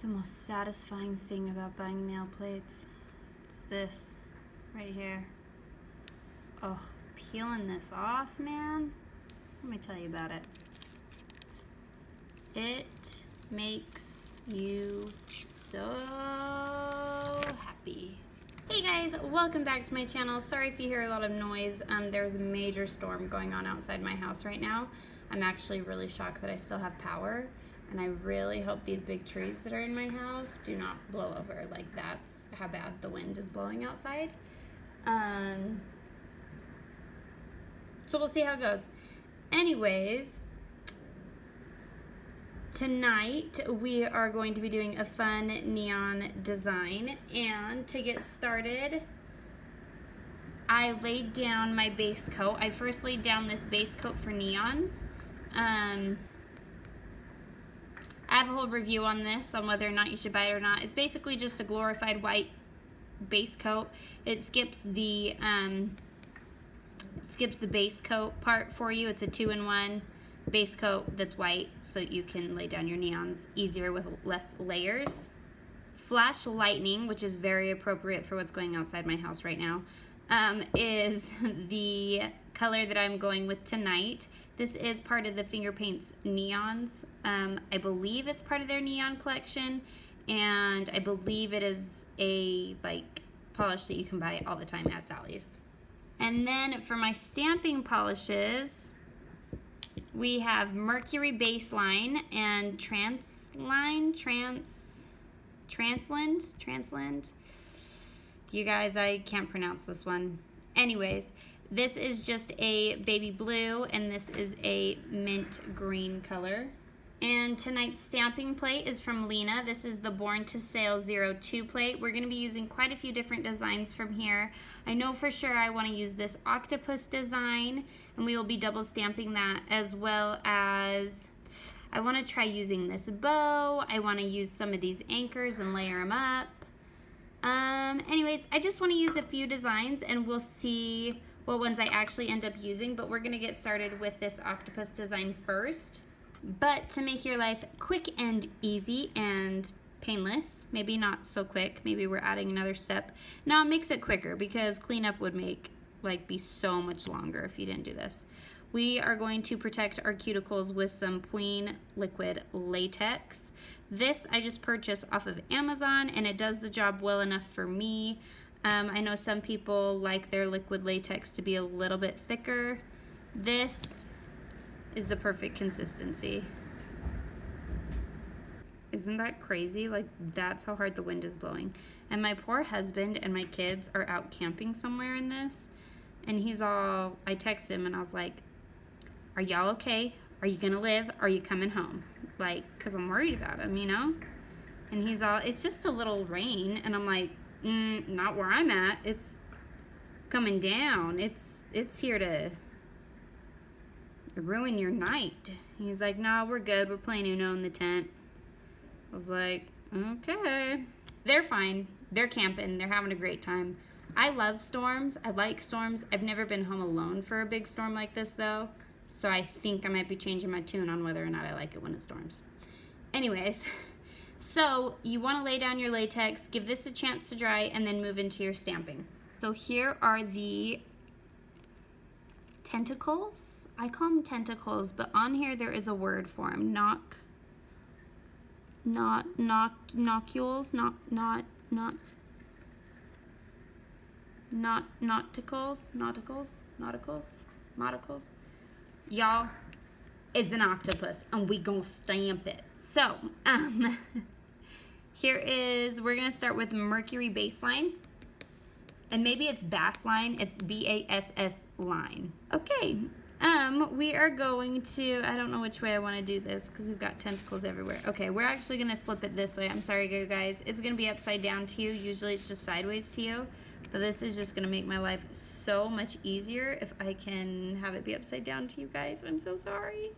The most satisfying thing about buying nail plates is this right here. Oh, peeling this off, man. Let me tell you about it. It makes you so happy. Hey guys, welcome back to my channel. Sorry if you hear a lot of noise. There's a major storm going on outside my house right now. I'm actually really shocked that I still have power, and I really hope these big trees that are in my house do not blow over. Like, that's how bad the wind is blowing outside. So we'll see how it goes. Anyways, tonight we are going to be doing a fun neon design, and to get started, I laid down my base coat. I first laid down this base coat for neons. I have a whole review on this, on whether or not you should buy it or not. It's basically just a glorified white base coat. It skips the base coat part for you. It's a 2-in-1 base coat that's white, so you can lay down your neons easier with less layers. Flash lightning, which is very appropriate for what's going outside my house right now, is the color that I'm going with tonight. This is part of the Finger Paints neons. I believe it's part of their neon collection, and I believe it is a polish that you can buy all the time at Sally's. And then for my stamping polishes, we have Mercury Baseline and Transland. You guys, I can't pronounce this one. Anyways, this is just a baby blue, and this is a mint green color. And tonight's stamping plate is from Lina. This is the Born to Sail 02 plate. We're going to be using quite a few different designs from here. I know for sure I want to use this octopus design, and we will be double stamping that, as well as I want to try using this bow. I want to use some of these anchors and layer them up. Anyways, I just want to use a few designs, and we'll see what ones I actually end up using, but we're going to get started with this octopus design first. But to make your life quick and easy and painless, maybe not so quick, maybe we're adding another step. Now it makes it quicker, because cleanup would be so much longer if you didn't do this. We are going to protect our cuticles with some Queen liquid latex. This I just purchased off of Amazon, and it does the job well enough for me. I know some people like their liquid latex to be a little bit thicker. This is the perfect consistency. Isn't that crazy? Like, that's how hard the wind is blowing. And my poor husband and my kids are out camping somewhere in this, and I texted him and I was like, are y'all okay? Are you gonna live? Are you coming home? Like, cause I'm worried about him, you know? And he's all, it's just a little rain. And I'm like, not where I'm at. It's coming down. It's here to ruin your night. He's like, no, we're good. We're playing Uno in the tent. I was like, okay. They're fine. They're camping. They're having a great time. I love storms. I like storms. I've never been home alone for a big storm like this, though. So I think I might be changing my tune on whether or not I like it when it storms. Anyways, so you want to lay down your latex, give this a chance to dry, and then move into your stamping. So here are the tentacles. I call them tentacles, but on here there is a word for them. Nauticles. Y'all, it's an octopus, and we gonna stamp it. So, we're gonna start with Mercury Baseline. And maybe it's Bassline. It's B-A-S-S line. Okay, we are going to, I don't know which way I want to do this because we've got tentacles everywhere. Okay, we're actually going to flip it this way. I'm sorry, guys. It's going to be upside down to you. Usually it's just sideways to you. But this is just going to make my life so much easier if I can have it be upside down to you guys. I'm so sorry.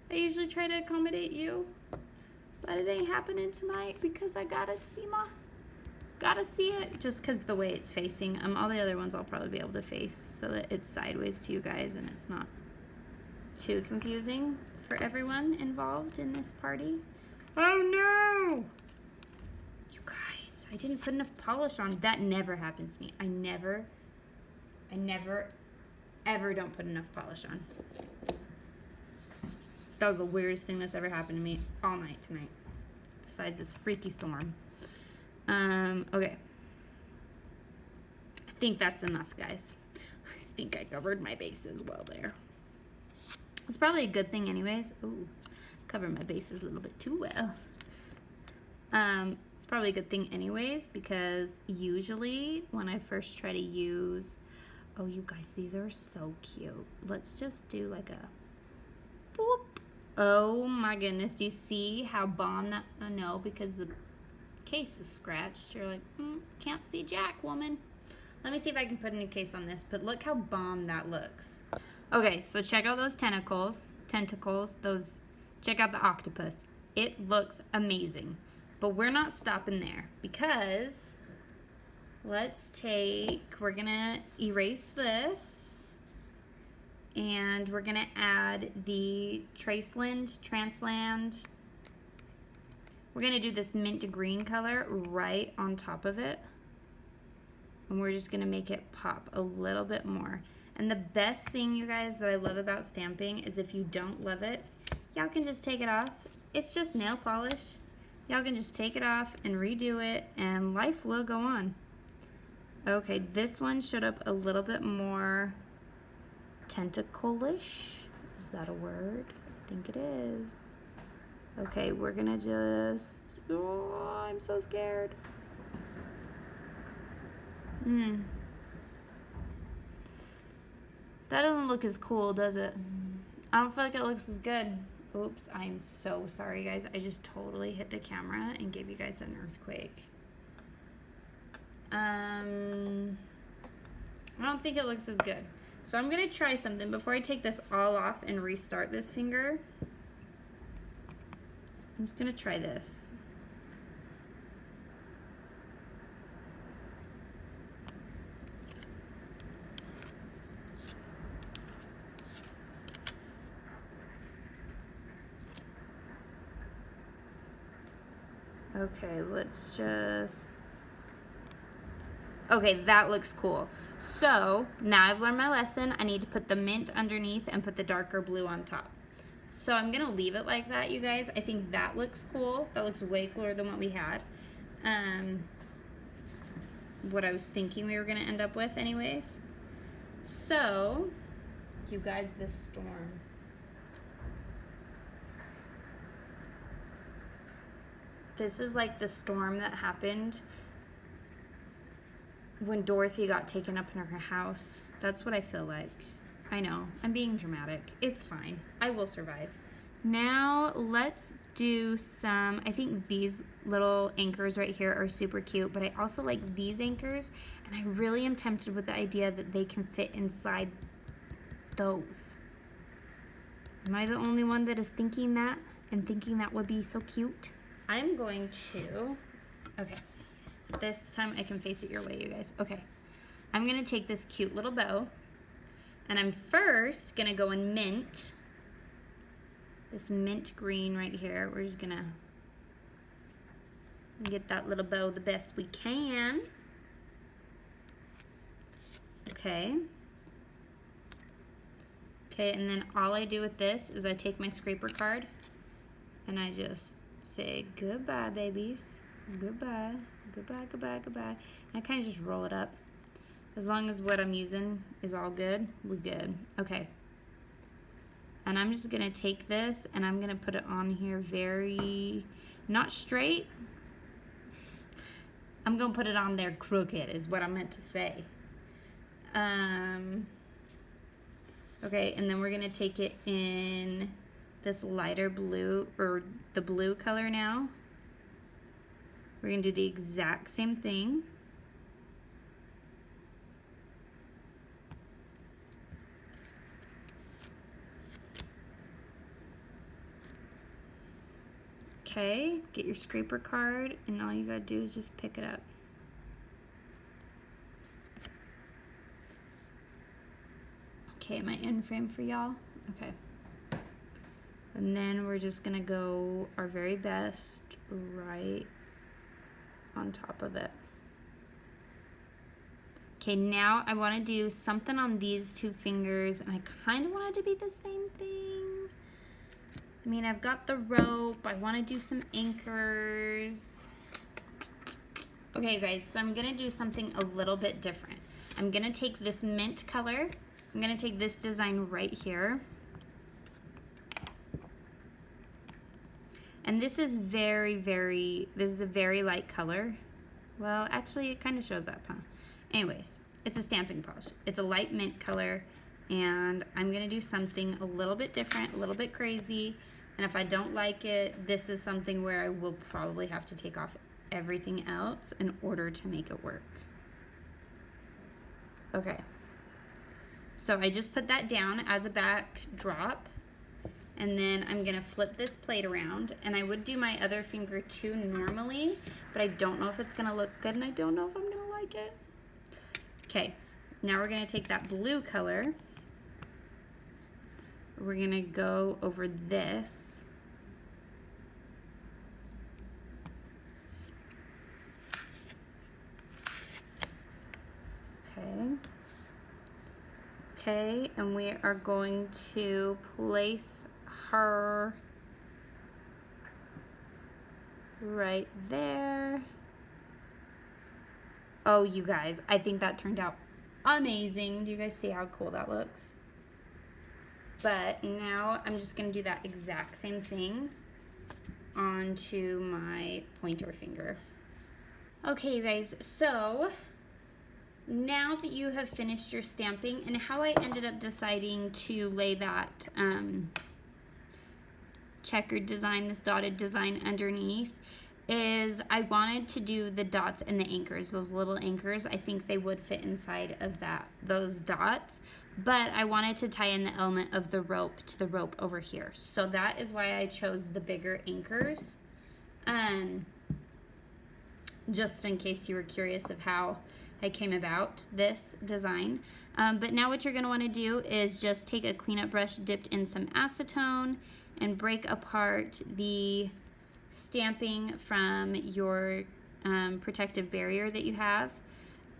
I usually try to accommodate you, but it ain't happening tonight because I gotta see it just because the way it's facing. All the other ones I'll probably be able to face so that it's sideways to you guys and it's not too confusing for everyone involved in this party. Oh no! didn't put enough polish on. That never happens to me. I never, ever don't put enough polish on. That was the weirdest thing that's ever happened to me all night tonight. Besides this freaky storm. Okay. I think that's enough, guys. I think I covered my bases well there. It's probably a good thing anyways. Ooh, covered my bases a little bit too well. It's probably a good thing anyways, because usually when I first try to use, oh, you guys, these are so cute. Let's just do like a boop. Oh my goodness, do you see how bomb that, oh no, because the case is scratched. You're like, can't see jack, woman. Let me see if I can put a new case on this, but look how bomb that looks. Okay, so check out those tentacles, those, check out the octopus. It looks amazing. But we're not stopping there, because we're gonna erase this, and we're gonna add the Transland. We're gonna do this mint green color right on top of it, and we're just gonna make it pop a little bit more. And the best thing, you guys, that I love about stamping is if you don't love it, y'all can just take it off. It's just nail polish. Y'all can just take it off and redo it, and life will go on. Okay, this one showed up a little bit more tentacle-ish. Is that a word? I think it is. Okay, we're gonna just, oh, I'm so scared. That doesn't look as cool, does it? I don't feel like it looks as good. Oops, I'm so sorry, guys. I just totally hit the camera and gave you guys an earthquake. I don't think it looks as good. So I'm gonna try something before I take this all off and restart this finger. I'm just gonna try this. Okay, let's just, okay, that looks cool. So now I've learned my lesson. I need to put the mint underneath and put the darker blue on top. So I'm gonna leave it like that, you guys. I think that looks cool. That looks way cooler than what we had. What I was thinking we were gonna end up with anyways. So, you guys, this storm. This is like the storm that happened when Dorothy got taken up in her house. That's what I feel like. I know, I'm being dramatic. It's fine. I will survive. Now let's do some, I think these little anchors right here are super cute, but I also like these anchors, and I really am tempted with the idea that they can fit inside those. Am I the only one that is thinking that and thinking that would be so cute? I'm going to, okay, this time I can face it your way, you guys. Okay, I'm gonna take this cute little bow, and I'm first gonna go in mint, this mint green right here. We're just gonna get that little bow the best we can. Okay. Okay, and then all I do with this is I take my scraper card and I just say goodbye, babies. Goodbye, goodbye, goodbye, goodbye. And I kind of just roll it up. As long as what I'm using is all good, we're good. Okay. And I'm just gonna take this and I'm gonna put it on here very, not straight. I'm gonna put it on there crooked is what I meant to say. Okay, and then we're gonna take it in this lighter blue, or the blue color now. We're gonna do the exact same thing. Okay, get your scraper card, and all you gotta do is just pick it up. Okay, am I in frame for y'all? Okay. And then we're just gonna go our very best right on top of it. Okay, now I want to do something on these two fingers, and I kind of want it to be the same thing. I mean, I've got the rope. I want to do some anchors. Okay, you guys, so I'm going to do something a little bit different. I'm going to take this mint color. I'm going to take this design right here. And this is this is a very light color. Well, actually, it kind of shows up, huh? Anyways, it's a stamping polish. It's a light mint color, and I'm gonna do something a little bit different, a little bit crazy, and if I don't like it, this is something where I will probably have to take off everything else in order to make it work. Okay, so I just put that down as a backdrop, and then I'm gonna flip this plate around, and I would do my other finger too normally, but I don't know if it's gonna look good, and I don't know if I'm gonna like it. Okay, now we're gonna take that blue color. We're gonna go over this. Okay. Okay, and we are going to place her right there. Oh, you guys, I think that turned out amazing. Do you guys see how cool that looks? But now I'm just gonna do that exact same thing onto my pointer finger. Okay, you guys, so now that you have finished your stamping, and how I ended up deciding to lay that checkered design, this dotted design underneath, is I wanted to do the dots and the anchors, those little anchors. I think they would fit inside of those dots, but I wanted to tie in the element of the rope to the rope over here. So that is why I chose the bigger anchors, just in case you were curious of how I came about this design. But now what you're gonna wanna do is just take a cleanup brush dipped in some acetone and break apart the stamping from your protective barrier that you have.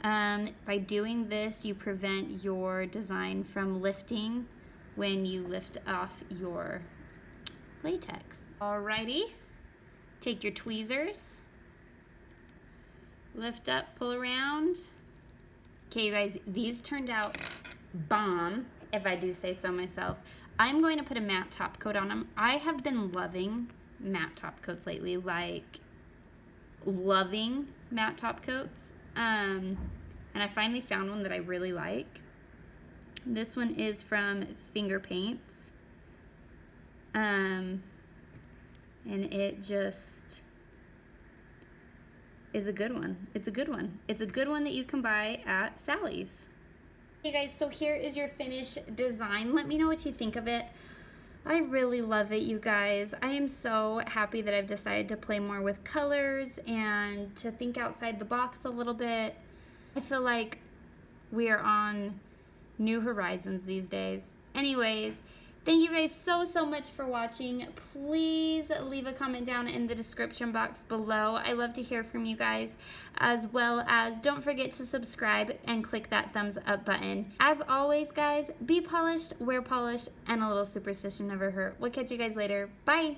By doing this, you prevent your design from lifting when you lift off your latex. Alrighty, take your tweezers, lift up, pull around. Okay, you guys, these turned out bomb, if I do say so myself. I'm going to put a matte top coat on them. I have been loving matte top coats lately, like loving matte top coats. And I finally found one that I really like. This one is from Finger Paints. And it just is a good one. It's a good one. It's a good one that you can buy at Sally's. Hey guys, so here is your finished design. Let me know what you think of it. I really love it, you guys. I am so happy that I've decided to play more with colors and to think outside the box a little bit. I feel like we are on new horizons these days. Anyways, thank you guys so much for watching. Please leave a comment down in the description box below. I love to hear from you guys, as well as don't forget to subscribe and click that thumbs up button. As always, guys, be polished, wear polished, and a little superstition never hurt. We'll catch you guys later. Bye.